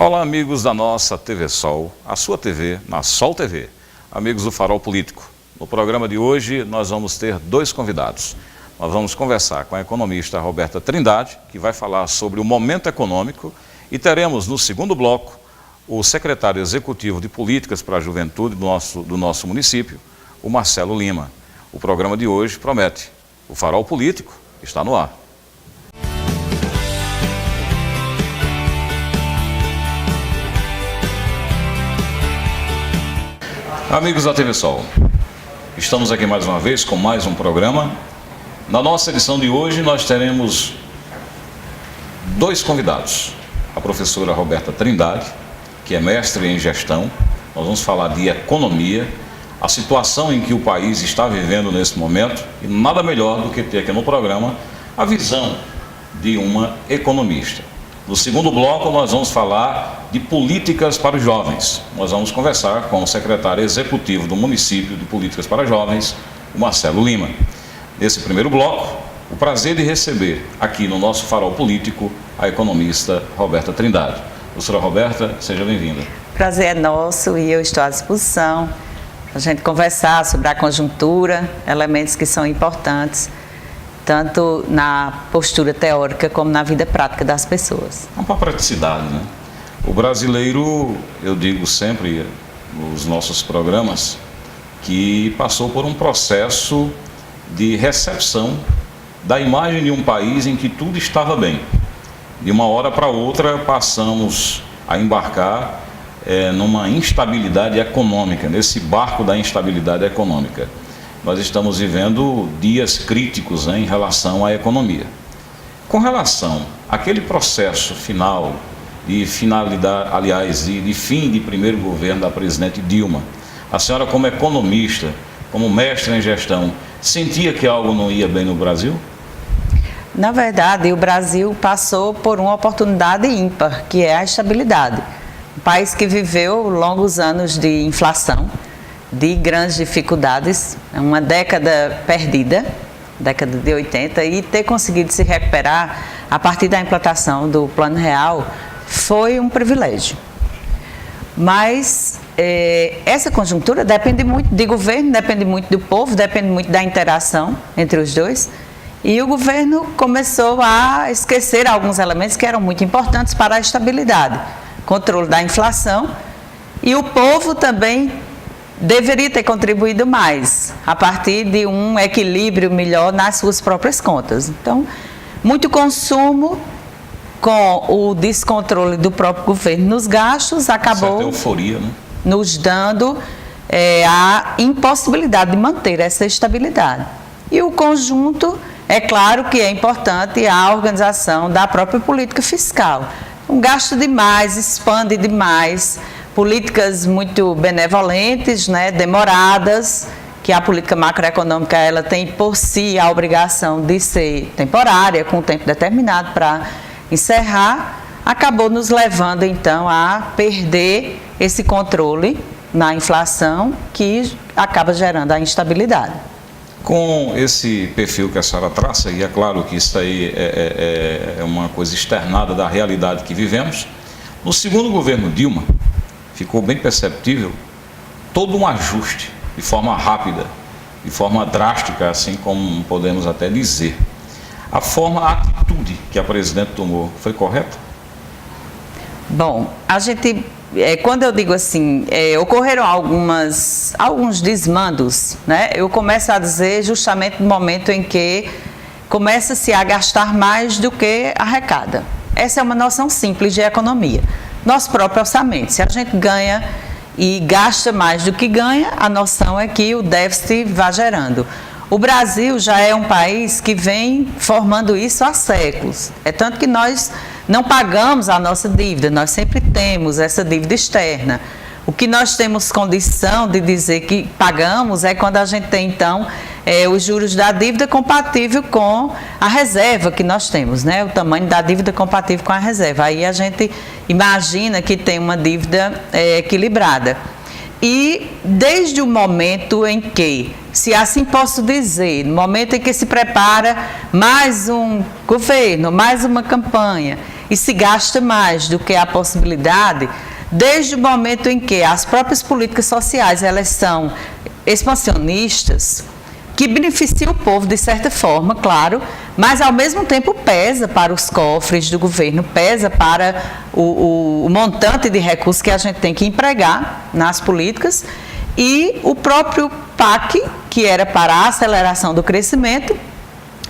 Olá, amigos da nossa TV Sol, a sua TV, na Sol TV, amigos do Farol Político. No programa de hoje, nós vamos ter dois convidados. Nós vamos conversar com a economista Roberta Trindade, que vai falar sobre o momento econômico, e teremos no segundo bloco o secretário executivo de Políticas para a Juventude do nosso município, o Marcelo Lima. O programa de hoje promete. O Farol Político está no ar. Amigos da TV Sol, estamos aqui mais uma vez com mais um programa. Na nossa edição de hoje nós teremos dois convidados. A professora Roberta Trindade, que é mestre em gestão. Nós vamos falar de economia, a situação em que o país está vivendo nesse momento, e nada melhor do que ter aqui no programa a visão de uma economista. No segundo bloco nós vamos falar de políticas para os jovens. Nós vamos conversar com o secretário executivo do município de Políticas para Jovens, o Marcelo Lima. Nesse primeiro bloco, o prazer de receber aqui no nosso Farol Político a economista Roberta Trindade. Professora Roberta, seja bem-vinda. Prazer é nosso e eu estou à disposição para a gente conversar sobre a conjuntura, elementos que são importantes, tanto na postura teórica como na vida prática das pessoas. Vamos para a praticidade, né? O brasileiro, eu digo sempre nos nossos programas, que passou por um processo de recepção da imagem de um país em que tudo estava bem. De uma hora para outra passamos a embarcar numa instabilidade econômica, nesse barco da instabilidade econômica. Nós estamos vivendo dias críticos em relação à economia. Com relação àquele processo final de finalidade, aliás, de fim de primeiro governo da presidente Dilma, a senhora, como economista, como mestre em gestão, sentia que algo não ia bem no Brasil? Na verdade, o Brasil passou por uma oportunidade ímpar, que é a estabilidade. Um país que viveu longos anos de inflação, de grandes dificuldades, uma década perdida, década de 80, e ter conseguido se recuperar a partir da implantação do Plano Real foi um privilégio. Mas essa conjuntura depende muito de governo, depende muito do povo, depende muito da interação entre os dois. E o governo começou a esquecer alguns elementos que eram muito importantes para a estabilidade, controle da inflação, e o povo também deveria ter contribuído mais, a partir de um equilíbrio melhor nas suas próprias contas. Então, muito consumo com o descontrole do próprio governo nos gastos acabou euforia, né? Nos dando a impossibilidade de manter essa estabilidade. E o conjunto, é claro que é importante a organização da própria política fiscal. Um gasto demais, expande demais, políticas muito benevolentes, né, demoradas, que a política macroeconômica ela tem por si a obrigação de ser temporária, com um tempo determinado para encerrar, acabou nos levando então a perder esse controle na inflação que acaba gerando a instabilidade. Com esse perfil que a senhora traça, e é claro que isso aí é uma coisa externada da realidade que vivemos, no segundo governo Dilma, ficou bem perceptível todo um ajuste de forma rápida, de forma drástica, assim como podemos até dizer. A atitude que a presidente tomou foi correta? Bom, a gente, quando eu digo assim, ocorreram alguns desmandos, né? Eu começo a dizer justamente no momento em que começa-se a gastar mais do que arrecada. Essa é uma noção simples de economia. Nosso próprio orçamento, se a gente ganha e gasta mais do que ganha, a noção é que o déficit vai gerando. O Brasil já é um país que vem formando isso há séculos. É tanto que nós não pagamos a nossa dívida, nós sempre temos essa dívida externa. O que nós temos condição de dizer que pagamos é quando a gente tem, então, os juros da dívida compatível com a reserva que nós temos, né? O tamanho da dívida compatível com a reserva. Aí a gente imagina que tem uma dívida equilibrada. E desde o momento em que, se assim posso dizer, no momento em que se prepara mais um governo, mais uma campanha, e se gasta mais do que a possibilidade, desde o momento em que as próprias políticas sociais elas são expansionistas, que beneficia o povo de certa forma, claro, mas ao mesmo tempo pesa para os cofres do governo, pesa para o montante de recursos que a gente tem que empregar nas políticas, e o próprio PAC, que era para a aceleração do crescimento,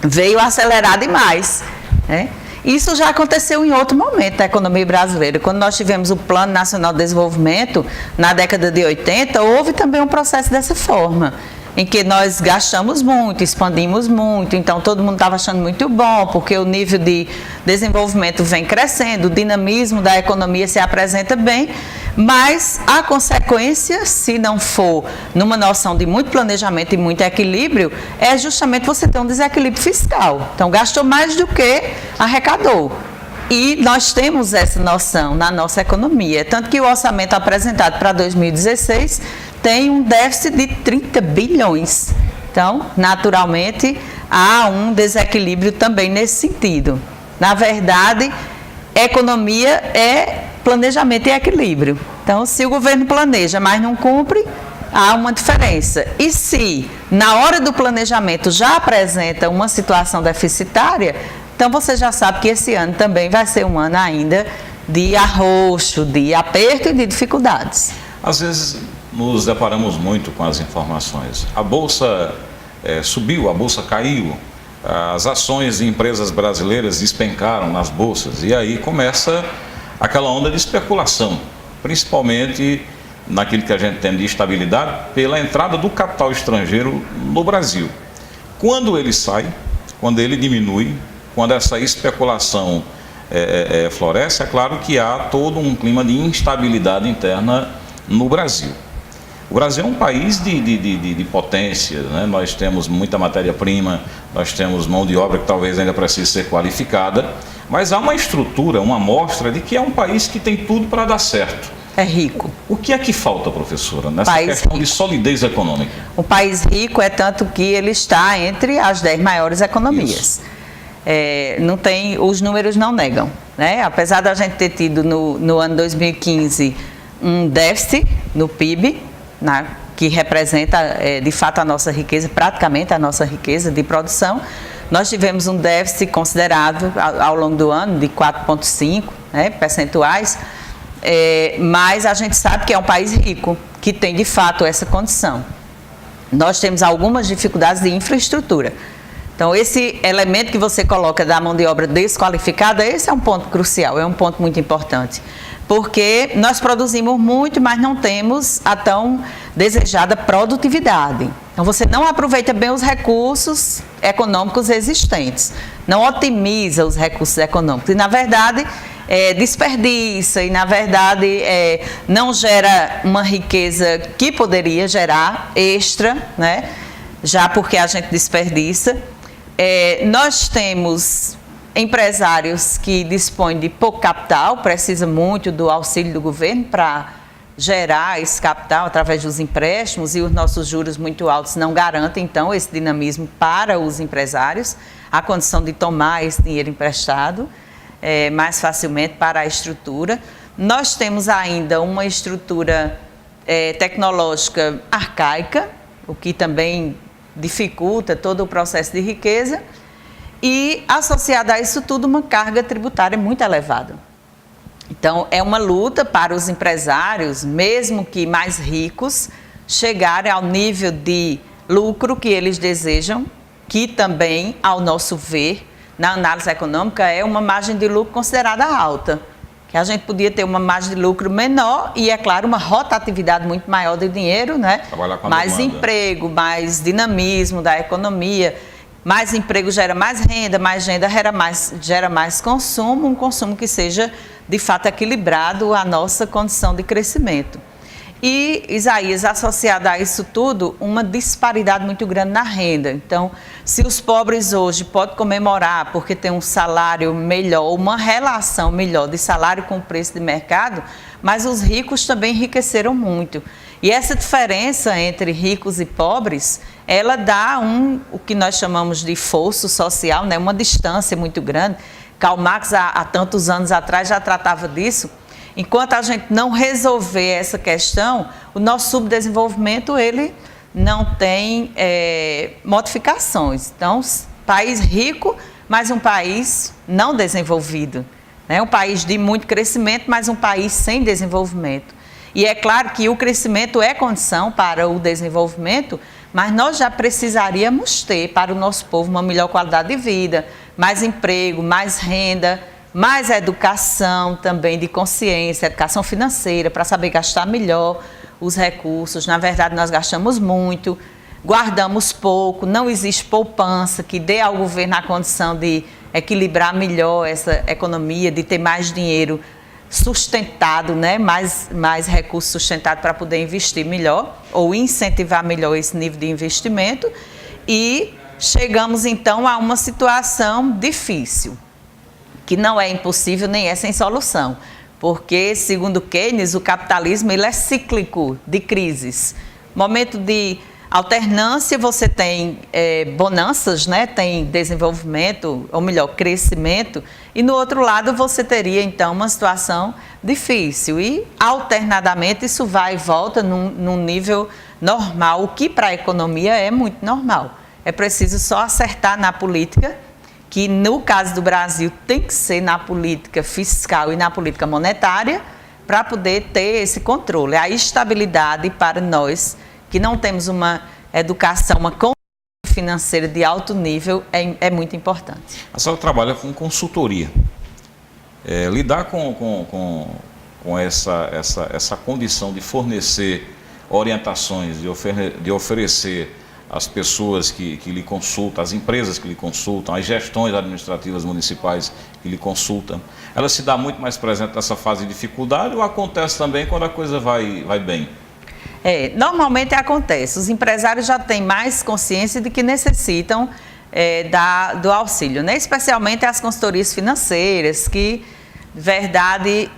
veio acelerar demais, né? Isso já aconteceu em outro momento da economia brasileira. Quando nós tivemos o Plano Nacional de Desenvolvimento, na década de 80, houve também um processo dessa forma, em que nós gastamos muito, expandimos muito, então todo mundo estava achando muito bom, porque o nível de desenvolvimento vem crescendo, o dinamismo da economia se apresenta bem, mas a consequência, se não for numa noção de muito planejamento e muito equilíbrio, é justamente você ter um desequilíbrio fiscal. Então, gastou mais do que arrecadou. E nós temos essa noção na nossa economia, tanto que o orçamento apresentado para 2016 tem um déficit de 30 bilhões. Então, naturalmente, há um desequilíbrio também nesse sentido. Na verdade, economia é planejamento e equilíbrio. Então, se o governo planeja, mas não cumpre, há uma diferença. E se, na hora do planejamento, já apresenta uma situação deficitária, então você já sabe que esse ano também vai ser um ano ainda de arroxo, de aperto e de dificuldades. Às vezes nos deparamos muito com as informações. A Bolsa subiu, a Bolsa caiu, as ações de empresas brasileiras despencaram nas bolsas, e aí começa aquela onda de especulação, principalmente naquilo que a gente tem de estabilidade pela entrada do capital estrangeiro no Brasil. Quando ele sai, quando ele diminui, quando essa especulação floresce, é claro que há todo um clima de instabilidade interna no Brasil. O Brasil é um país de potência, né? Nós temos muita matéria-prima, nós temos mão de obra que talvez ainda precise ser qualificada, mas há uma estrutura, uma amostra de que é um país que tem tudo para dar certo. É rico. O que é que falta, professora, nessa questão de solidez econômica? Um país rico é tanto que ele está entre as 10 maiores economias. Não tem, os números não negam, né? Apesar da gente ter tido no ano 2015 um déficit no PIB, que representa de fato a nossa riqueza, praticamente a nossa riqueza de produção, nós tivemos um déficit considerável ao longo do ano de 4,5 percentuais, mas a gente sabe que é um país rico, que tem de fato essa condição. Nós temos algumas dificuldades de infraestrutura. Então, esse elemento que você coloca da mão de obra desqualificada, esse é um ponto crucial, é um ponto muito importante. Porque nós produzimos muito, mas não temos a tão desejada produtividade. Então, você não aproveita bem os recursos econômicos existentes, não otimiza os recursos econômicos. E, na verdade, desperdiça e, na verdade, não gera uma riqueza que poderia gerar extra, né? Já porque a gente desperdiça. Nós temos empresários que dispõem de pouco capital, precisa muito do auxílio do governo para gerar esse capital através dos empréstimos, e os nossos juros muito altos não garantem, então, esse dinamismo para os empresários, a condição de tomar esse dinheiro emprestado mais facilmente para a estrutura. Nós temos ainda uma estrutura tecnológica arcaica, o que também dificulta todo o processo de riqueza, e associada a isso tudo uma carga tributária muito elevada. Então, é uma luta para os empresários, mesmo que mais ricos, chegarem ao nível de lucro que eles desejam, que também, ao nosso ver, na análise econômica, é uma margem de lucro considerada alta, que a gente podia ter uma margem de lucro menor e, é claro, uma rotatividade muito maior de dinheiro, né? Mais emprego, mais dinamismo da economia. Mais emprego gera mais renda gera mais consumo, um consumo que seja, de fato, equilibrado à nossa condição de crescimento. E, Isaías, associado a isso tudo, uma disparidade muito grande na renda. Então, se os pobres hoje podem comemorar porque tem um salário melhor, uma relação melhor de salário com o preço de mercado, mas os ricos também enriqueceram muito. E essa diferença entre ricos e pobres, ela dá o que nós chamamos de fosso social, né? Uma distância muito grande. Karl Marx, há tantos anos atrás, já tratava disso. Enquanto a gente não resolver essa questão, o nosso subdesenvolvimento, ele não tem modificações. Então, país rico, mas um país não desenvolvido. Né? Um país de muito crescimento, mas um país sem desenvolvimento. E é claro que o crescimento é condição para o desenvolvimento, mas nós já precisaríamos ter para o nosso povo uma melhor qualidade de vida, mais emprego, mais renda, mais educação também de consciência, educação financeira, para saber gastar melhor os recursos. Na verdade, nós gastamos muito, guardamos pouco, não existe poupança que dê ao governo a condição de equilibrar melhor essa economia, de ter mais dinheiro sustentado, né? mais recursos sustentados para poder investir melhor ou incentivar melhor esse nível de investimento, e chegamos então a uma situação difícil, que não é impossível nem é sem solução, porque, segundo Keynes, o capitalismo ele é cíclico de crises. Momento de alternância, você tem bonanças, né? Tem desenvolvimento, ou melhor, crescimento, e no outro lado você teria então uma situação difícil, e alternadamente isso vai e volta num nível normal, o que para a economia é muito normal. É preciso só acertar na política, que no caso do Brasil tem que ser na política fiscal e na política monetária, para poder ter esse controle. A estabilidade para nós, que não temos uma educação, uma condição financeira de alto nível, é muito importante. A senhora trabalha com consultoria. Lidar com essa condição de fornecer orientações, de oferecer às pessoas que lhe consultam, às empresas que lhe consultam, às gestões administrativas municipais que lhe consultam, ela se dá muito mais presente nessa fase de dificuldade, ou acontece também quando a coisa vai bem? Normalmente acontece. Os empresários já têm mais consciência de que necessitam do auxílio, né? Especialmente as consultorias financeiras, que, de verdade,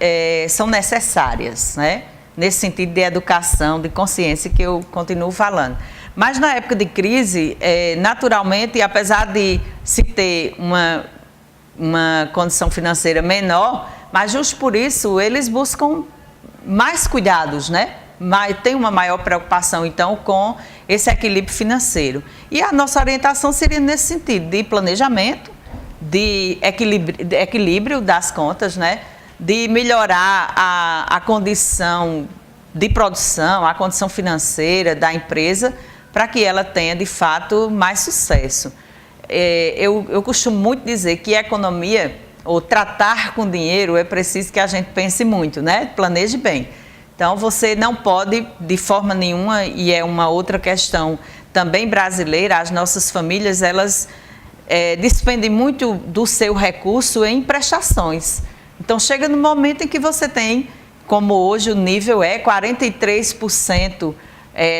são necessárias, né? Nesse sentido de educação, de consciência que eu continuo falando. Mas na época de crise, naturalmente, apesar de se ter uma condição financeira menor, mas justo por isso eles buscam mais cuidados, né? Tem uma maior preocupação, então, com esse equilíbrio financeiro. E a nossa orientação seria nesse sentido, de planejamento, de equilíbrio das contas, né? De melhorar a condição de produção, a condição financeira da empresa, para que ela tenha, de fato, mais sucesso. Eu costumo muito dizer que a economia, ou tratar com dinheiro, é preciso que a gente pense muito, né? Planeje bem. Então, você não pode, de forma nenhuma, e é uma outra questão também brasileira, as nossas famílias, elas despendem muito do seu recurso em prestações. Então, chega no momento em que você tem, como hoje o nível 43%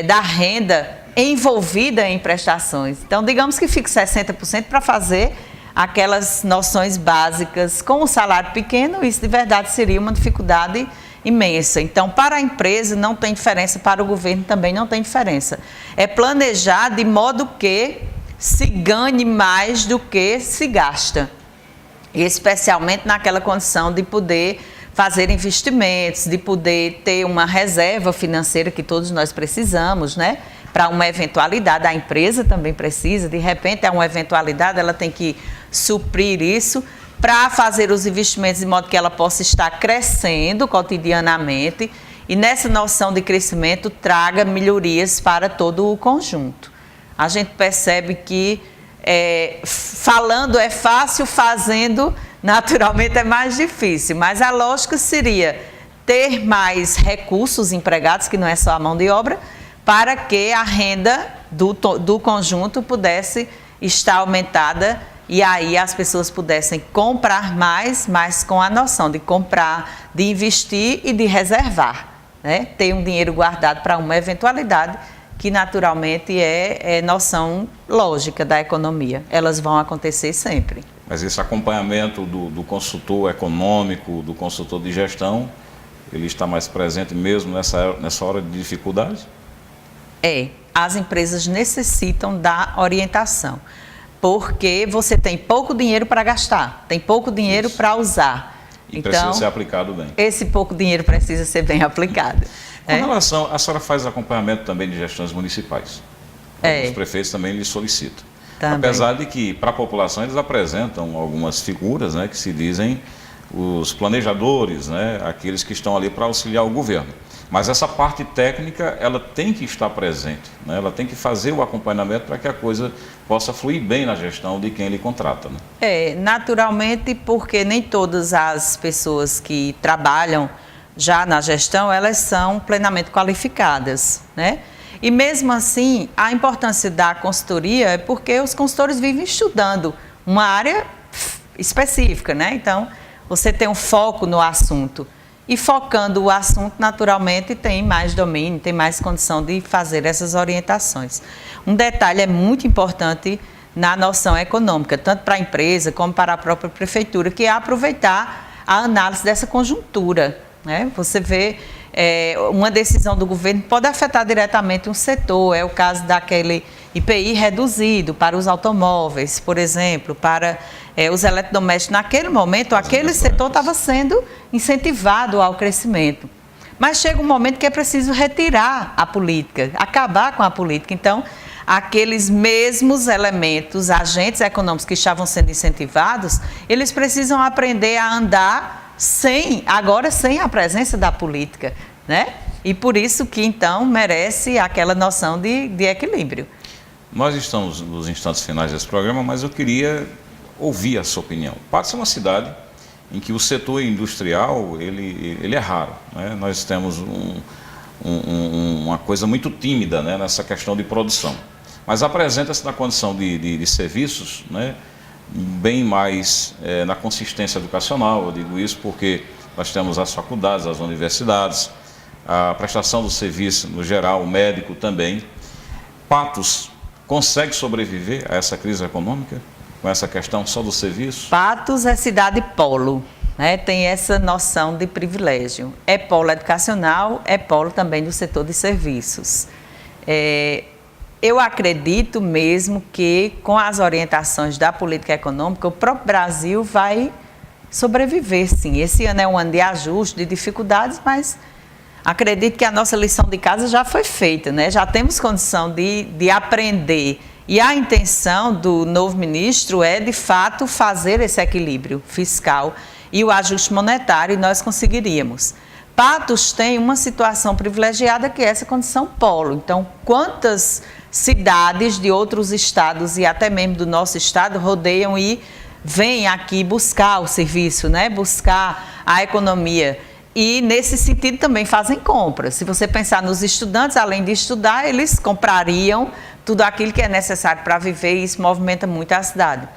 da renda envolvida em prestações. Então, digamos que fique 60% para fazer aquelas noções básicas. Com o salário pequeno, isso de verdade seria uma dificuldade imensa. Então, para a empresa não tem diferença, para o governo também não tem diferença. É planejar de modo que se ganhe mais do que se gasta. Especialmente naquela condição de poder fazer investimentos, de poder ter uma reserva financeira que todos nós precisamos, né? Para uma eventualidade, a empresa também precisa, de repente é uma eventualidade, ela tem que suprir isso para fazer os investimentos de modo que ela possa estar crescendo cotidianamente e nessa noção de crescimento traga melhorias para todo o conjunto. A gente percebe que falando é fácil, fazendo naturalmente é mais difícil, mas a lógica seria ter mais recursos empregados, que não é só a mão de obra, para que a renda do conjunto pudesse estar aumentada e aí as pessoas pudessem comprar mais, mas com a noção de comprar, de investir e de reservar, né? Ter um dinheiro guardado para uma eventualidade, que naturalmente é noção lógica da economia. Elas vão acontecer sempre. Mas esse acompanhamento do consultor econômico, do consultor de gestão, ele está mais presente mesmo nessa hora de dificuldade? As empresas necessitam da orientação. porque você tem pouco dinheiro para gastar, tem pouco dinheiro para usar. E então, precisa ser aplicado bem. Esse pouco dinheiro precisa ser bem aplicado. Com relação, a senhora faz acompanhamento também de gestões municipais. Os prefeitos também lhe solicitam. Também. Apesar de que, para a população, eles apresentam algumas figuras, né, que se dizem os planejadores, né, aqueles que estão ali para auxiliar o governo. Mas essa parte técnica, ela tem que estar presente, né? Ela tem que fazer o acompanhamento para que a coisa possa fluir bem na gestão de quem lhe contrata. Né? Naturalmente, porque nem todas as pessoas que trabalham já na gestão, elas são plenamente qualificadas, né? E mesmo assim, a importância da consultoria é porque os consultores vivem estudando uma área específica, né? Então, você tem um foco no assunto. E focando o assunto, naturalmente, tem mais domínio, tem mais condição de fazer essas orientações. Um detalhe é muito importante na noção econômica, tanto para a empresa como para a própria prefeitura, que é aproveitar a análise dessa conjuntura. Né? Você vê uma decisão do governo pode afetar diretamente um setor, é o caso daquele IPI reduzido para os automóveis, por exemplo, para os eletrodomésticos. Naquele momento, aquele setor estava sendo incentivado ao crescimento. Mas chega um momento que é preciso retirar a política, acabar com a política. Então, aqueles mesmos elementos, agentes econômicos que estavam sendo incentivados, eles precisam aprender a andar agora sem a presença da política, né? E por isso que, então, merece aquela noção de equilíbrio. Nós estamos nos instantes finais desse programa, mas eu queria ouvir a sua opinião. Patos é uma cidade em que o setor industrial ele é raro. Né? Nós temos uma coisa muito tímida, né, nessa questão de produção. Mas apresenta-se na condição de serviços, né, bem mais na consistência educacional. Eu digo isso porque nós temos as faculdades, as universidades, a prestação do serviço no geral, o médico também. Patos consegue sobreviver a essa crise econômica com essa questão só do serviço? Patos é cidade polo, né? Tem essa noção de privilégio. É polo educacional, é polo também do setor de serviços. Eu acredito mesmo que com as orientações da política econômica, o próprio Brasil vai sobreviver, sim. Esse ano é um ano de ajuste, de dificuldades, mas acredito que a nossa lição de casa já foi feita, né? Já temos condição de aprender. E a intenção do novo ministro é, de fato, fazer esse equilíbrio fiscal e o ajuste monetário, e nós conseguiríamos. Patos tem uma situação privilegiada, que é essa condição polo. Então, quantas cidades de outros estados e até mesmo do nosso estado rodeiam e vêm aqui buscar o serviço, né? Buscar a economia. E, nesse sentido, também fazem compras. Se você pensar nos estudantes, além de estudar, eles comprariam tudo aquilo que é necessário para viver, e isso movimenta muito a cidade.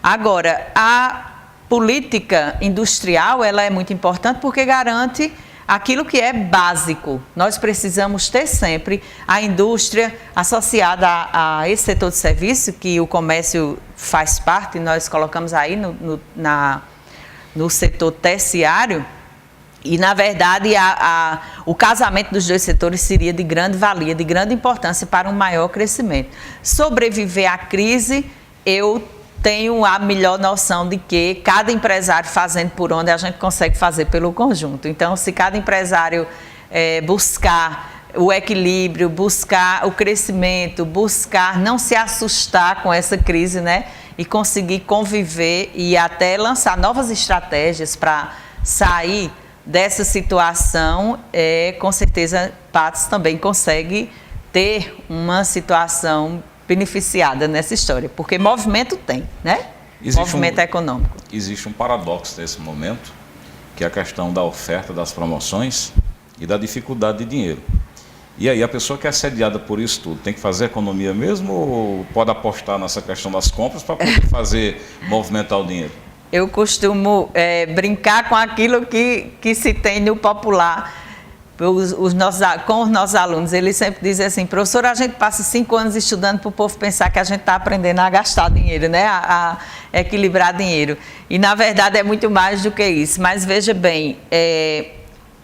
Agora, a política industrial, ela é muito importante porque garante aquilo que é básico. Nós precisamos ter sempre a indústria associada a esse setor de serviço, que o comércio faz parte, nós colocamos aí no setor terciário. E, na verdade, o casamento dos dois setores seria de grande valia, de grande importância para um maior crescimento. Sobreviver à crise, eu tenho a melhor noção de que cada empresário fazendo por onde, a gente consegue fazer pelo conjunto. Então, se cada empresário buscar o equilíbrio, buscar o crescimento, buscar não se assustar com essa crise, né? E conseguir conviver e até lançar novas estratégias para sair dessa situação, com certeza Patos também consegue ter uma situação beneficiada nessa história, porque movimento tem, né? Movimento econômico. Existe um paradoxo nesse momento, que é a questão da oferta das promoções e da dificuldade de dinheiro. E aí a pessoa que é assediada por isso tudo, tem que fazer economia mesmo ou pode apostar nessa questão das compras para poder fazer movimentar o dinheiro? Eu costumo brincar com aquilo que se tem no popular. Com os nossos alunos, eles sempre dizem assim: professor, a gente passa 5 anos estudando para o povo pensar que a gente está aprendendo a gastar dinheiro, né? A equilibrar dinheiro. E, na verdade, é muito mais do que isso. Mas, veja bem,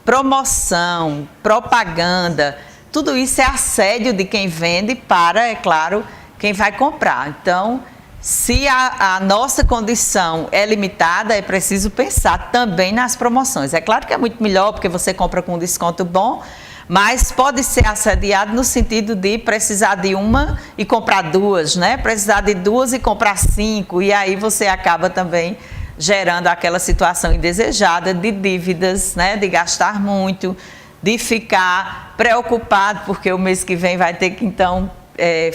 promoção, propaganda, tudo isso é assédio de quem vende para, é claro, quem vai comprar. Então, Se a nossa condição é limitada, é preciso pensar também nas promoções. É claro que é muito melhor porque você compra com um desconto bom, mas pode ser assediado no sentido de precisar de uma e comprar duas, né? Precisar de duas e comprar 5, e aí você acaba também gerando aquela situação indesejada de dívidas, né? De gastar muito, de ficar preocupado porque o mês que vem vai ter que então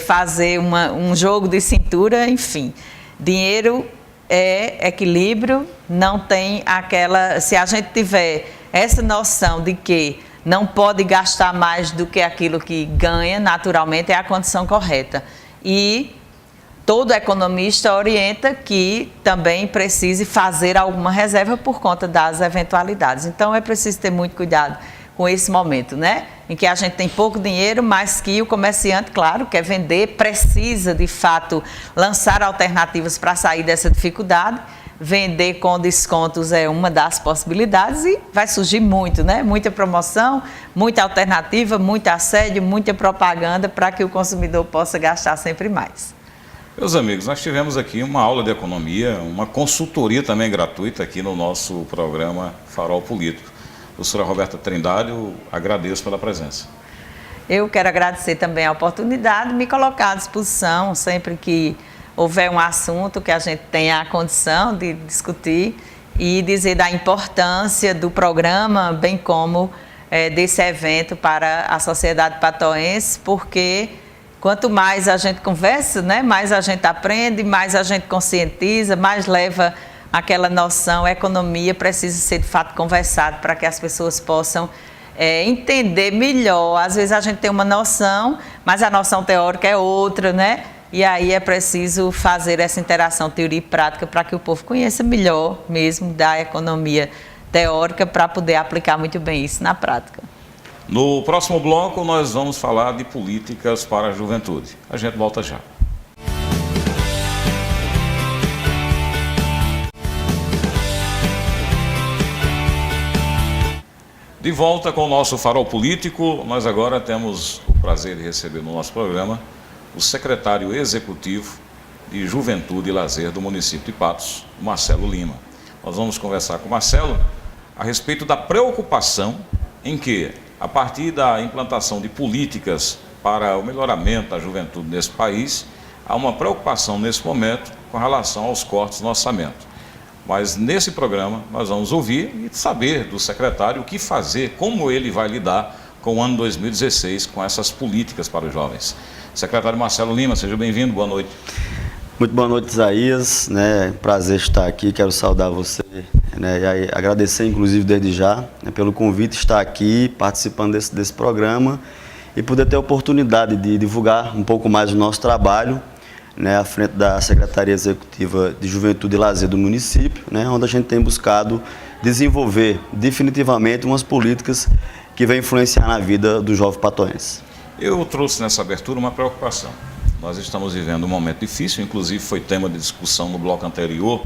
fazer um jogo de cintura, enfim. Dinheiro é equilíbrio, não tem aquela... Se a gente tiver essa noção de que não pode gastar mais do que aquilo que ganha, naturalmente é a condição correta. E todo economista orienta que também precise fazer alguma reserva por conta das eventualidades. Então é preciso ter muito cuidado com esse momento, né? Em que a gente tem pouco dinheiro, mas que o comerciante, claro, quer vender, precisa de fato lançar alternativas para sair dessa dificuldade. Vender com descontos é uma das possibilidades e vai surgir muito, né? Muita promoção, muita alternativa, muito assédio, muita propaganda para que o consumidor possa gastar sempre mais. Meus amigos, nós tivemos aqui uma aula de economia, uma consultoria também gratuita aqui no nosso programa Farol Político. Professora Roberta Trindade, eu agradeço pela presença. Eu quero agradecer também a oportunidade, me colocar à disposição sempre que houver um assunto que a gente tenha a condição de discutir e dizer da importância do programa, bem como desse evento para a sociedade patoense, porque quanto mais a gente conversa, né, mais a gente aprende, mais a gente conscientiza, mais leva aquela noção. A economia precisa ser de fato conversado para que as pessoas possam entender melhor. Às vezes a gente tem uma noção, mas a noção teórica é outra, né? E aí é preciso fazer essa interação teoria e prática para que o povo conheça melhor mesmo da economia teórica para poder aplicar muito bem isso na prática. No próximo bloco nós vamos falar de políticas para a juventude. A gente volta já. De volta com o nosso Farol Político, nós agora temos o prazer de receber no nosso programa o secretário executivo de Juventude e Lazer do município de Patos, Marcelo Lima. Nós vamos conversar com o Marcelo a respeito da preocupação em que, a partir da implantação de políticas para o melhoramento da juventude nesse país, há uma preocupação nesse momento com relação aos cortes no orçamento. Mas nesse programa nós vamos ouvir e saber do secretário o que fazer, como ele vai lidar com o ano 2016, com essas políticas para os jovens. Secretário Marcelo Lima, seja bem-vindo, boa noite. Muito boa noite, Isaías, né? Prazer estar aqui, quero saudar você, né? E agradecer, inclusive, desde já, né, pelo convite de estar aqui, participando desse programa e poder ter a oportunidade de divulgar um pouco mais o nosso trabalho, né, à frente da Secretaria Executiva de Juventude e Lazer do município, né, onde a gente tem buscado desenvolver definitivamente umas políticas que vão influenciar na vida do jovem patoense. Eu trouxe nessa abertura uma preocupação. Nós estamos vivendo um momento difícil, inclusive foi tema de discussão no bloco anterior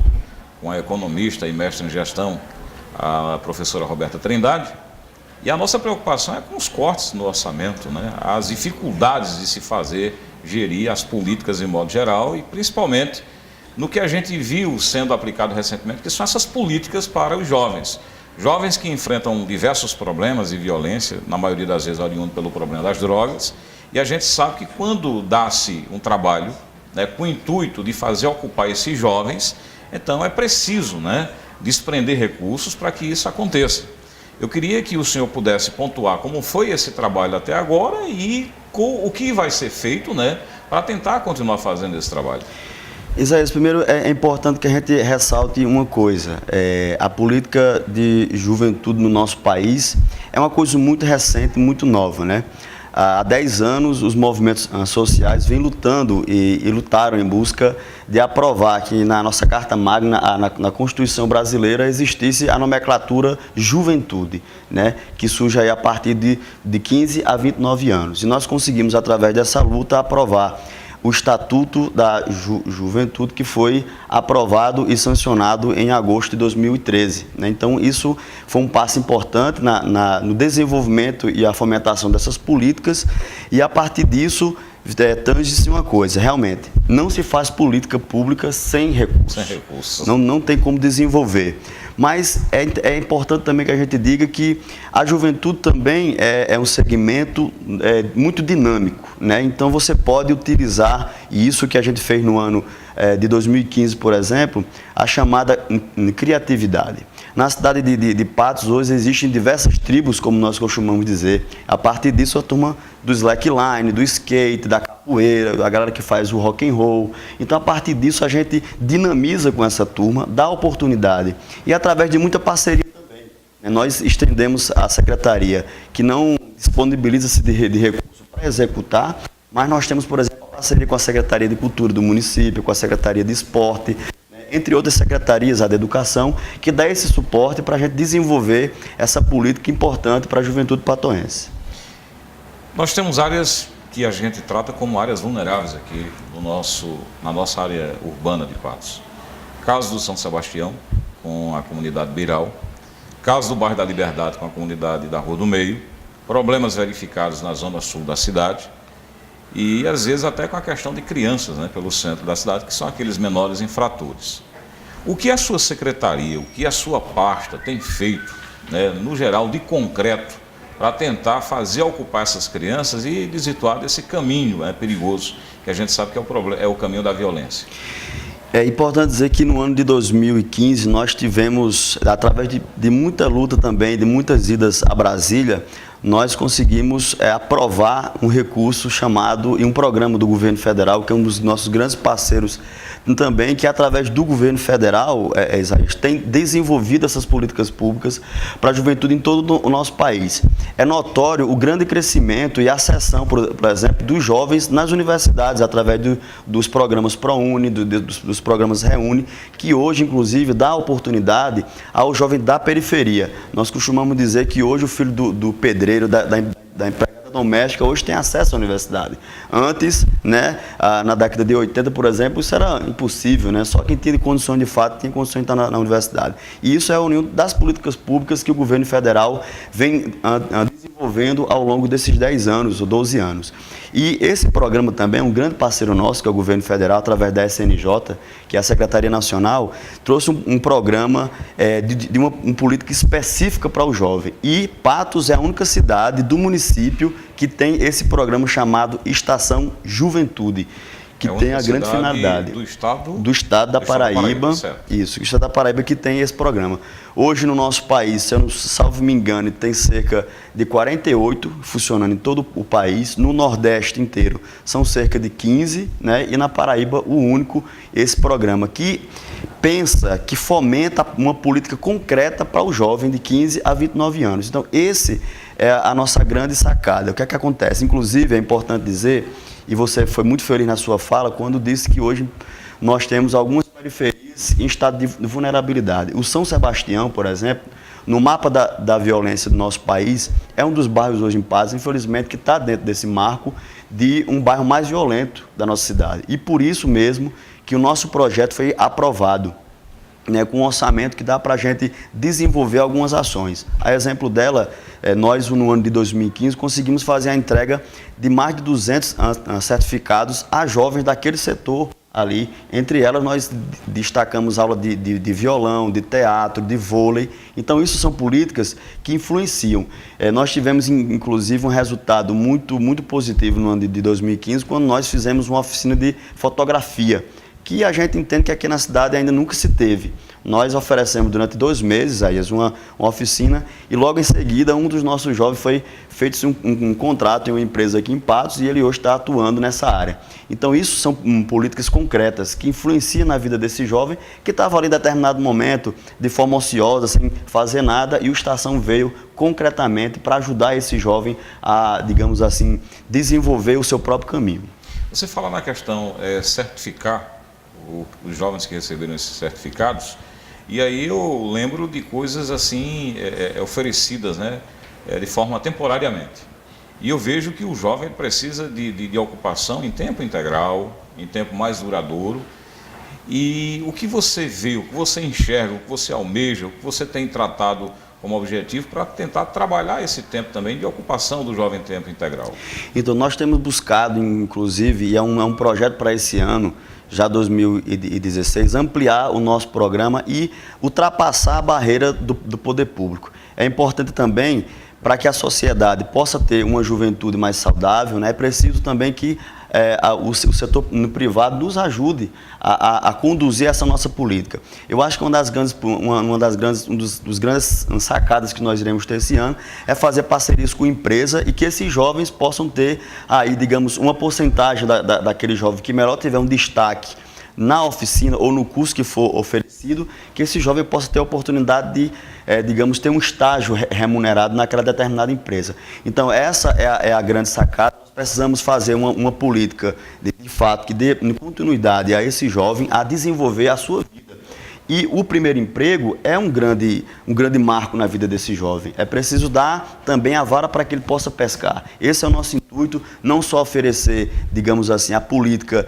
com a economista e mestre em gestão, a professora Roberta Trindade, e a nossa preocupação é com os cortes no orçamento, né, as dificuldades de se fazer gerir as políticas em modo geral e principalmente no que a gente viu sendo aplicado recentemente, que são essas políticas para os jovens. Jovens que enfrentam diversos problemas e violência, na maioria das vezes oriundo pelo problema das drogas, e a gente sabe que quando dá-se um trabalho, né, com o intuito de fazer ocupar esses jovens, então é preciso, né, desprender recursos para que isso aconteça. Eu queria que o senhor pudesse pontuar como foi esse trabalho até agora e o que vai ser feito, né, para tentar continuar fazendo esse trabalho. Isaías, primeiro é importante que a gente ressalte uma coisa. A política de juventude no nosso país é uma coisa muito recente, muito nova, né? Há 10 anos, os movimentos sociais vêm lutando e lutaram em busca de aprovar que na nossa Carta Magna, na Constituição brasileira, existisse a nomenclatura juventude, né, que surge aí a partir de 15 a 29 anos. E nós conseguimos, através dessa luta, aprovar o Estatuto da Juventude, que foi aprovado e sancionado em agosto de 2013. Né? Então, isso foi um passo importante no desenvolvimento e a fomentação dessas políticas, e a partir disso tange-se uma coisa, realmente, não se faz política pública sem recursos. Sem recursos. Não tem como desenvolver. Mas é importante também que a gente diga que a juventude também é um segmento muito dinâmico, né? Então você pode utilizar, e isso que a gente fez no ano de 2015, por exemplo, a chamada criatividade. Na cidade de Patos, hoje, existem diversas tribos, como nós costumamos dizer. A partir disso, a turma do slackline, do skate, da capoeira, a galera que faz o rock and roll. Então, a partir disso, a gente dinamiza com essa turma, dá oportunidade. E através de muita parceria também. Nós estendemos a secretaria, que não disponibiliza-se de recursos para executar, mas nós temos, por exemplo, a parceria com a Secretaria de Cultura do município, com a Secretaria de Esporte, entre outras secretarias, a de Educação, que dá esse suporte para a gente desenvolver essa política importante para a juventude patoense. Nós temos áreas que a gente trata como áreas vulneráveis aqui na nossa área urbana de Patos. Caso do São Sebastião, com a comunidade Beiral, caso do bairro da Liberdade, com a comunidade da Rua do Meio, problemas verificados na zona sul da cidade e, às vezes, até com a questão de crianças, né, pelo centro da cidade, que são aqueles menores infratores. O que a sua secretaria, o que a sua pasta tem feito, né, no geral, de concreto, para tentar fazer ocupar essas crianças e desvirtuar desse caminho perigoso, que a gente sabe que é o caminho da violência? É importante dizer que no ano de 2015 nós tivemos, através de muita luta também, de muitas idas a Brasília, nós conseguimos aprovar um recurso chamado, e um programa do governo federal, que é um dos nossos grandes parceiros também, que através do governo federal, Isaías, tem desenvolvido essas políticas públicas para a juventude em todo o nosso país. É notório o grande crescimento e ascensão, por exemplo, dos jovens nas universidades, através dos programas ProUni, dos programas Reúne, que hoje, inclusive, dá oportunidade ao jovem da periferia. Nós costumamos dizer que hoje o filho do pedreiro, da empregada doméstica, hoje tem acesso à universidade. Antes, né, na década de 80, por exemplo, isso era impossível, né? Só quem tinha condições de fato tinha condições de estar na universidade. E isso é a união das políticas públicas que o governo federal vem desenvolvendo ao longo desses 10 anos ou 12 anos. E esse programa também é um grande parceiro nosso, que é o governo federal, através da SNJ, que é a Secretaria Nacional, trouxe um programa de uma política específica para o jovem. E Patos é a única cidade do município que tem esse programa chamado Estação Juventude, que tem a grande finalidade do estado da Paraíba, isso, o estado da Paraíba que tem esse programa. Hoje no nosso país, se eu não salvo me engano, tem cerca de 48 funcionando em todo o país. No Nordeste inteiro são cerca de 15, né? E na Paraíba o único esse programa que pensa, que fomenta uma política concreta para o jovem de 15 a 29 anos. Então esse é a nossa grande sacada. O que é que acontece? Inclusive é importante dizer, e você foi muito feliz na sua fala quando disse que hoje nós temos algumas periferias em estado de vulnerabilidade. O São Sebastião, por exemplo, no mapa da violência do nosso país, é um dos bairros hoje em Patos, infelizmente, que está dentro desse marco de um bairro mais violento da nossa cidade. E por isso mesmo que o nosso projeto foi aprovado, né, com um orçamento que dá para a gente desenvolver algumas ações. A exemplo dela, nós no ano de 2015 conseguimos fazer a entrega de mais de 200 certificados a jovens daquele setor ali. Entre elas nós destacamos aula de violão, de teatro, de vôlei. Então isso são políticas que influenciam. Nós tivemos inclusive um resultado muito, muito positivo no ano de 2015, quando nós fizemos uma oficina de fotografia, que a gente entende que aqui na cidade ainda nunca se teve. Nós oferecemos durante 2 meses aí uma oficina e logo em seguida um dos nossos jovens foi feito um contrato em uma empresa aqui em Patos e ele hoje está atuando nessa área. Então isso são políticas concretas que influenciam na vida desse jovem que estava ali em determinado momento de forma ociosa, sem fazer nada, e o Estação veio concretamente para ajudar esse jovem a, digamos assim, desenvolver o seu próprio caminho. Você fala na questão certificar os jovens que receberam esses certificados, e aí eu lembro de coisas assim oferecidas, né, de forma temporariamente. E eu vejo que o jovem precisa de ocupação em tempo integral, em tempo mais duradouro. E o que você vê, o que você enxerga, o que você almeja, o que você tem tratado como objetivo para tentar trabalhar esse tempo também de ocupação do jovem tempo integral? Então, nós temos buscado, inclusive, e é um projeto para esse ano, já 2016, ampliar o nosso programa e ultrapassar a barreira do poder público. É importante também, para que a sociedade possa ter uma juventude mais saudável, né, é preciso também que o setor privado nos ajude a conduzir essa nossa política. Eu acho que uma das grandes sacadas que nós iremos ter esse ano é fazer parcerias com empresa e que esses jovens possam ter aí, digamos, uma porcentagem daquele jovem que melhor tiver um destaque na oficina ou no curso que for oferecido, que esse jovem possa ter a oportunidade de, digamos, ter um estágio remunerado naquela determinada empresa. Então, essa é a grande sacada. Nós precisamos fazer uma política, de fato, que dê continuidade a esse jovem a desenvolver a sua vida. E o primeiro emprego é um grande marco na vida desse jovem. É preciso dar também a vara para que ele possa pescar. Esse é o nosso intuito, não só oferecer, digamos assim, a política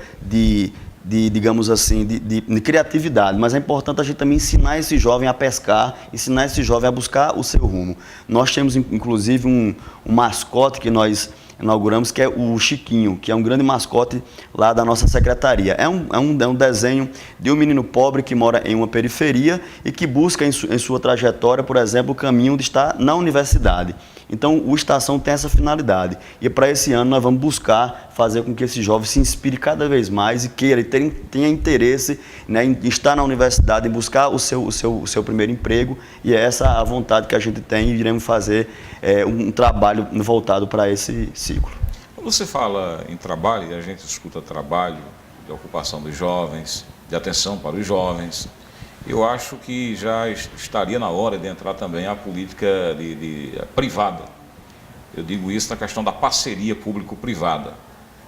digamos assim, de criatividade, mas é importante a gente também ensinar esse jovem a pescar, ensinar esse jovem a buscar o seu rumo. Nós temos, inclusive, um mascote que nós inauguramos, que é o Chiquinho, que é um grande mascote lá da nossa secretaria. É um desenho de um menino pobre que mora em uma periferia e que busca em sua trajetória, por exemplo, o caminho de estar na universidade. Então, o Estação tem essa finalidade. E para esse ano nós vamos buscar fazer com que esse jovem se inspire cada vez mais e queira, e tenha interesse, né, em estar na universidade, em buscar o seu primeiro emprego. E é essa a vontade que a gente tem e iremos fazer um trabalho voltado para esse ciclo. Quando você fala em trabalho, e a gente escuta trabalho, de ocupação dos jovens, de atenção para os jovens, eu acho que já estaria na hora de entrar também a política privada. Eu digo isso na questão da parceria público-privada.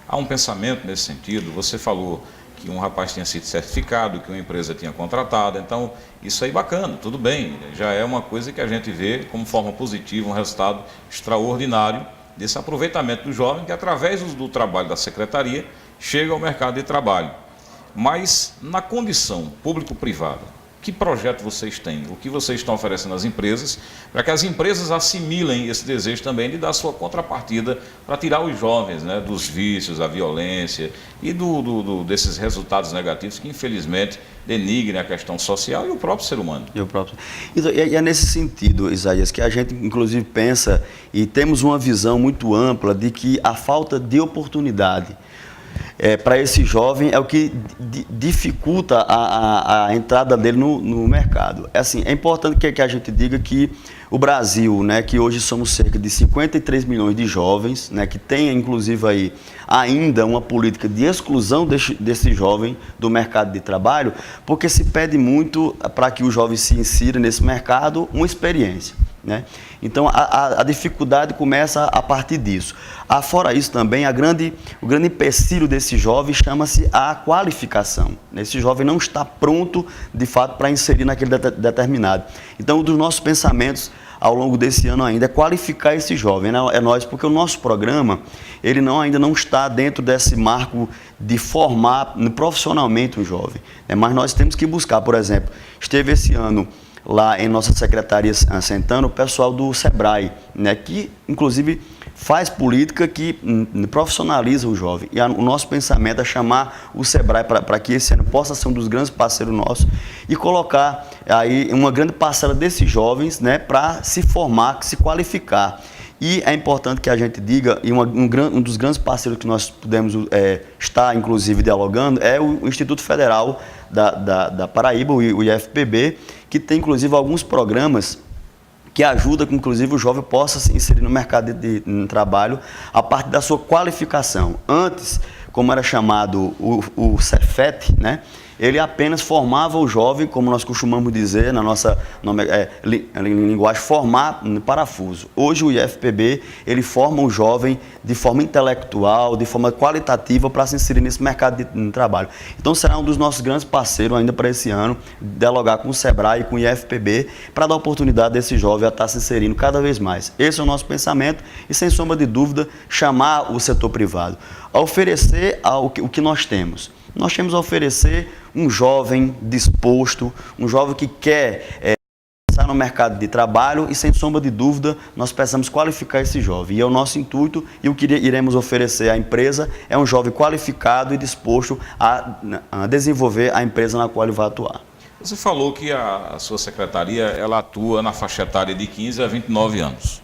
Há um pensamento nesse sentido. Você falou que um rapaz tinha sido certificado, que uma empresa tinha contratado. Então, isso aí bacana, tudo bem. Já é uma coisa que a gente vê como forma positiva, um resultado extraordinário desse aproveitamento do jovem que, através do trabalho da secretaria, chega ao mercado de trabalho. Mas, na condição público-privada, que projeto vocês têm? O que vocês estão oferecendo às empresas para que as empresas assimilem esse desejo também de dar sua contrapartida para tirar os jovens, né, dos vícios, da violência e desses resultados negativos que, infelizmente, denigrem a questão social e o próprio ser humano? E é nesse sentido, Isaías, que a gente, inclusive, pensa e temos uma visão muito ampla de que a falta de oportunidade para esse jovem é o que dificulta a entrada dele no mercado. É importante que a gente diga que o Brasil, né, que hoje somos cerca de 53 milhões de jovens, né, que tem inclusive aí ainda uma política de exclusão desse jovem do mercado de trabalho, porque se pede muito para que o jovem se insira nesse mercado uma experiência, né? Então a dificuldade começa a partir disso. Fora isso também, o grande empecilho desse jovem chama-se a qualificação. Esse jovem não está pronto, de fato, para inserir naquele determinado. Então, um dos nossos pensamentos ao longo desse ano ainda é qualificar esse jovem, né? Porque o nosso programa, ele ainda não está dentro desse marco de formar profissionalmente um jovem, né? Mas nós temos que buscar, por exemplo, esteve esse ano lá em nossa secretaria Santana, o pessoal do SEBRAE, né, que inclusive faz política que profissionaliza o jovem. E o nosso pensamento é chamar o SEBRAE para que esse ano possa ser um dos grandes parceiros nossos e colocar aí uma grande parcela desses jovens, né, para se formar, se qualificar. E é importante que a gente diga, e um dos grandes parceiros que nós podemos estar, inclusive, dialogando, é o Instituto Federal da Paraíba, o IFPB, que tem, inclusive, alguns programas que ajudam que, inclusive, o jovem possa se inserir no mercado de trabalho a partir da sua qualificação. Antes, como era chamado o Cefet, né? Ele apenas formava o jovem, como nós costumamos dizer na nossa linguagem, formar no parafuso. Hoje o IFPB, ele forma o jovem de forma intelectual, de forma qualitativa para se inserir nesse mercado de trabalho. Então será um dos nossos grandes parceiros ainda para esse ano, dialogar com o SEBRAE e com o IFPB para dar oportunidade desse jovem a estar se inserindo cada vez mais. Esse é o nosso pensamento e, sem sombra de dúvida, chamar o setor privado a oferecer o que nós temos. Nós temos a oferecer um jovem disposto, um jovem que quer no mercado de trabalho e, sem sombra de dúvida, nós precisamos qualificar esse jovem. E é o nosso intuito, e o que iremos oferecer à empresa é um jovem qualificado e disposto a desenvolver a empresa na qual ele vai atuar. Você falou que a sua secretaria ela atua na faixa etária de 15 a 29 anos.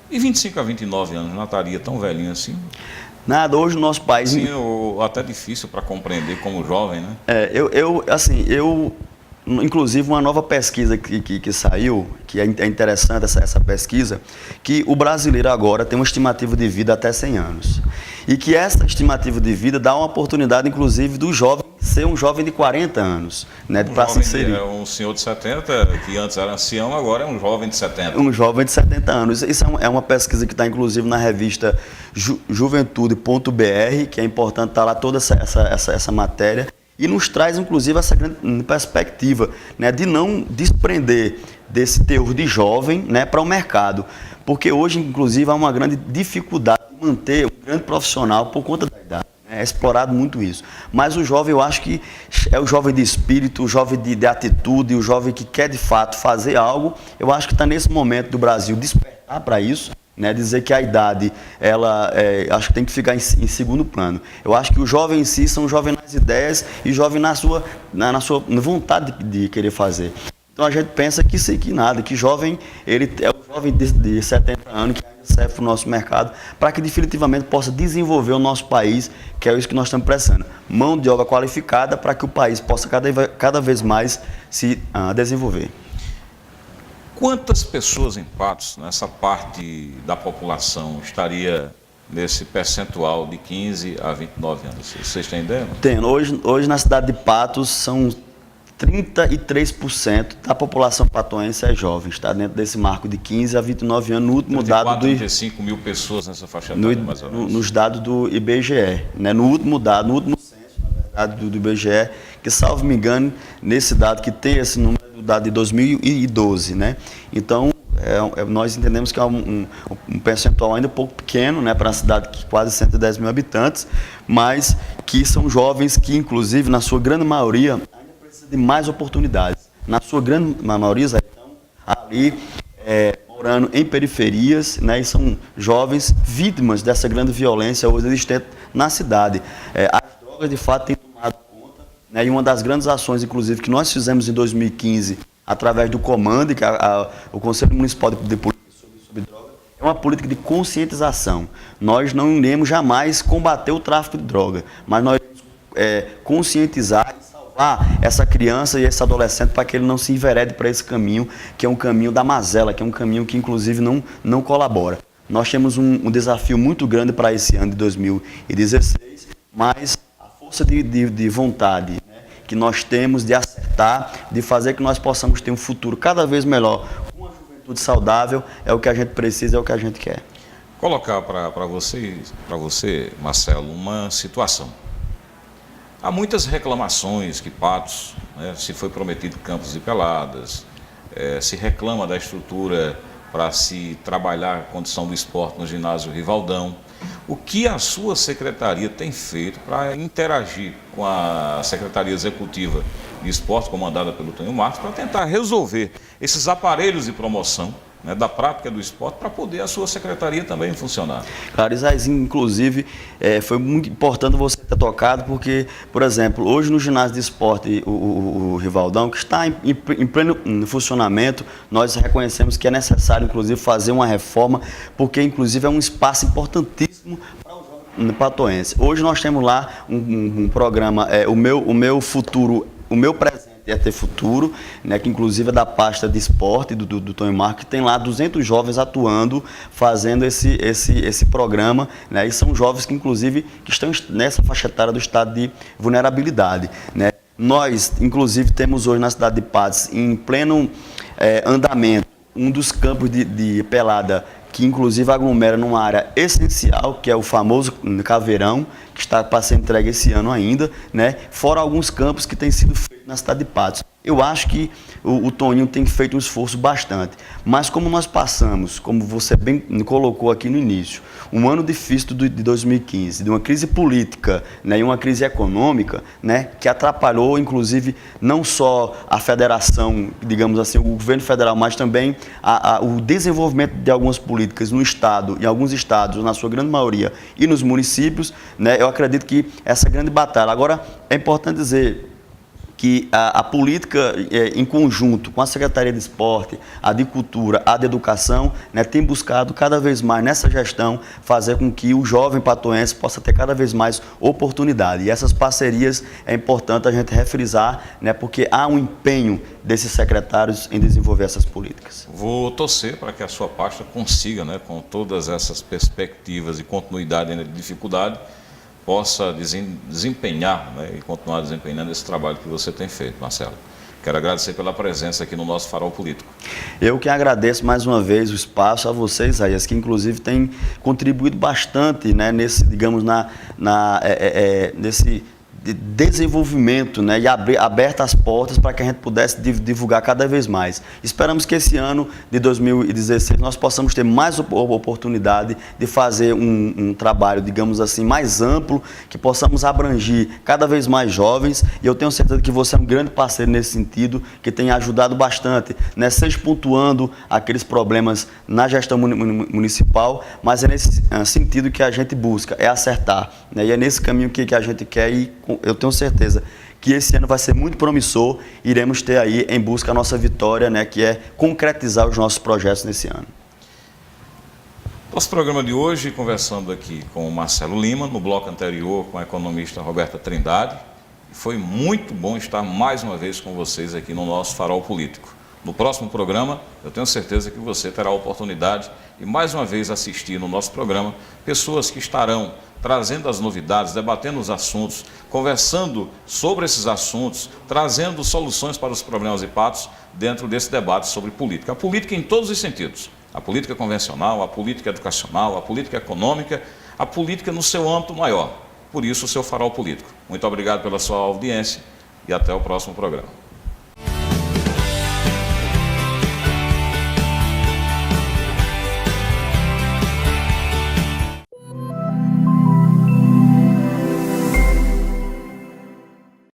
E 25 a 29 anos não estaria tão velhinho assim? Nada, hoje no nosso país... Sim, até difícil para compreender como jovem, né? Inclusive, uma nova pesquisa que saiu, que é interessante essa pesquisa, que o brasileiro agora tem uma estimativa de vida até 100 anos. E que essa estimativa de vida dá uma oportunidade, inclusive, do jovem ser um jovem de 40 anos, né, para se inserir. É um senhor de 70, que antes era ancião, agora é um jovem de 70. Um jovem de 70 anos. Isso é uma pesquisa que está, inclusive, na revista juventude.br, que é importante estar lá toda essa matéria. E nos traz, inclusive, essa grande perspectiva, né, de não desprender desse teor de jovem, né, para o mercado. Porque hoje, inclusive, há uma grande dificuldade de manter um grande profissional por conta da idade. É explorado muito isso. Mas o jovem, eu acho que é o jovem de espírito, o jovem de atitude, o jovem que quer, de fato, fazer algo. Eu acho que está nesse momento do Brasil despertar para isso. Né, dizer que a idade, acho que tem que ficar em segundo plano. Eu acho que o jovem em si são jovens nas ideias e jovem na sua vontade de querer fazer. Então a gente pensa que jovem, ele é o jovem de 70 anos que ainda serve para o nosso mercado, para que definitivamente possa desenvolver o nosso país, que é isso que nós estamos precisando. Mão de obra qualificada para que o país possa cada vez mais se desenvolver. Quantas pessoas em Patos, nessa parte da população, estaria nesse percentual de 15 a 29 anos? Vocês têm ideia? Tem. Hoje na cidade de Patos são 33% da população patoense é jovem, está dentro desse marco de 15 a 29 anos, no último dado do 35 mil pessoas nessa faixa etária, mais ou menos. Nos dados do IBGE, né? No último censo, na verdade, do IBGE, que, salvo me engano, nesse dado que tem esse número, dado de 2012, né? Então, nós entendemos que é um percentual ainda um pouco pequeno, né, para uma cidade de quase 110 mil habitantes, mas que são jovens que, inclusive, na sua grande maioria, ainda precisam de mais oportunidades. Na sua grande maioria, estão ali morando em periferias, né, e são jovens vítimas dessa grande violência hoje existente na cidade. As drogas, de fato, têm tomado conta, né, e uma das grandes ações, inclusive, que nós fizemos em 2015, através do Comando, que o Conselho Municipal de Política sobre Drogas, é uma política de conscientização. Nós não iremos jamais combater o tráfico de droga, mas nós iremos conscientizar e salvar essa criança e esse adolescente para que ele não se enverede para esse caminho, que é um caminho da mazela, que é um caminho que, inclusive, não colabora. Nós temos um desafio muito grande para esse ano de 2016, mas a força de vontade, que nós temos de acertar, de fazer que nós possamos ter um futuro cada vez melhor, com uma juventude saudável, é o que a gente precisa, é o que a gente quer. Colocar para você, Marcelo, uma situação. Há muitas reclamações que Patos, né, se foi prometido Campos e Peladas, se reclama da estrutura para se trabalhar a condição do esporte no ginásio Rivaldão. O que a sua secretaria tem feito para interagir com a Secretaria Executiva de Esporte, comandada pelo Tonho Marcos, para tentar resolver esses aparelhos de promoção, né, da prática do esporte, para poder a sua secretaria também funcionar? Claro, Isaizinho, inclusive, foi muito importante você ter tocado, porque, por exemplo, hoje no ginásio de esporte, o Rivaldão, que está em pleno funcionamento, nós reconhecemos que é necessário, inclusive, fazer uma reforma, porque, inclusive, é um espaço importantíssimo para o jovem patoense. Hoje nós temos lá um programa, o meu futuro, o meu presente é ter futuro, né, que inclusive é da pasta de esporte do Tonho Marcos, que tem lá 200 jovens atuando, fazendo esse programa, né, e são jovens que inclusive que estão nessa faixa etária do estado de vulnerabilidade, né. Nós, inclusive, temos hoje na cidade de Patos, em pleno andamento, um dos campos de pelada, que inclusive aglomera numa área essencial, que é o famoso Caveirão, que está para ser entregue esse ano ainda, né, fora alguns campos que têm sido feitos na cidade de Patos. Eu acho que o Toninho tem feito um esforço bastante, mas como nós passamos, como você bem colocou aqui no início, um ano difícil de 2015, de uma crise política, né, e uma crise econômica, né, que atrapalhou, inclusive, não só a federação, digamos assim, o governo federal, mas também o desenvolvimento de algumas políticas no Estado, em alguns estados, na sua grande maioria, e nos municípios, né, eu acredito que essa grande batalha. Agora, é importante dizer que a política, em conjunto com a Secretaria de Esporte, a de Cultura, a de Educação, né, tem buscado cada vez mais nessa gestão fazer com que o jovem patoense possa ter cada vez mais oportunidade. E essas parcerias é importante a gente refrisar, né, porque há um empenho desses secretários em desenvolver essas políticas. Vou torcer para que a sua pasta consiga, né, com todas essas perspectivas e continuidade de dificuldade, possa desempenhar, né, e continuar desempenhando esse trabalho que você tem feito, Marcelo. Quero agradecer pela presença aqui no nosso Farol Político. Eu que agradeço mais uma vez o espaço a vocês, Isaías, que inclusive tem contribuído bastante, né, nesse, digamos, nesse desenvolvimento, né, e aberto as portas para que a gente pudesse divulgar cada vez mais. Esperamos que esse ano de 2016 nós possamos ter mais oportunidade de fazer um trabalho, digamos assim, mais amplo, que possamos abranger cada vez mais jovens, e eu tenho certeza que você é um grande parceiro nesse sentido, que tem ajudado bastante, né, seja pontuando aqueles problemas na gestão municipal, mas é nesse sentido que a gente busca, é acertar, né, e é nesse caminho que a gente quer ir. Eu tenho certeza que esse ano vai ser muito promissor, iremos ter aí em busca a nossa vitória, né, que é concretizar os nossos projetos nesse ano. Nosso programa de hoje, conversando aqui com o Marcelo Lima, no bloco anterior com a economista Roberta Trindade, foi muito bom estar mais uma vez com vocês aqui no nosso Farol Político. No próximo programa, eu tenho certeza que você terá a oportunidade de mais uma vez assistir no nosso programa pessoas que estarão trazendo as novidades, debatendo os assuntos, conversando sobre esses assuntos, trazendo soluções para os problemas de Patos dentro desse debate sobre política. A política em todos os sentidos. A política convencional, a política educacional, a política econômica, a política no seu âmbito maior. Por isso, o seu Farol Político. Muito obrigado pela sua audiência e até o próximo programa.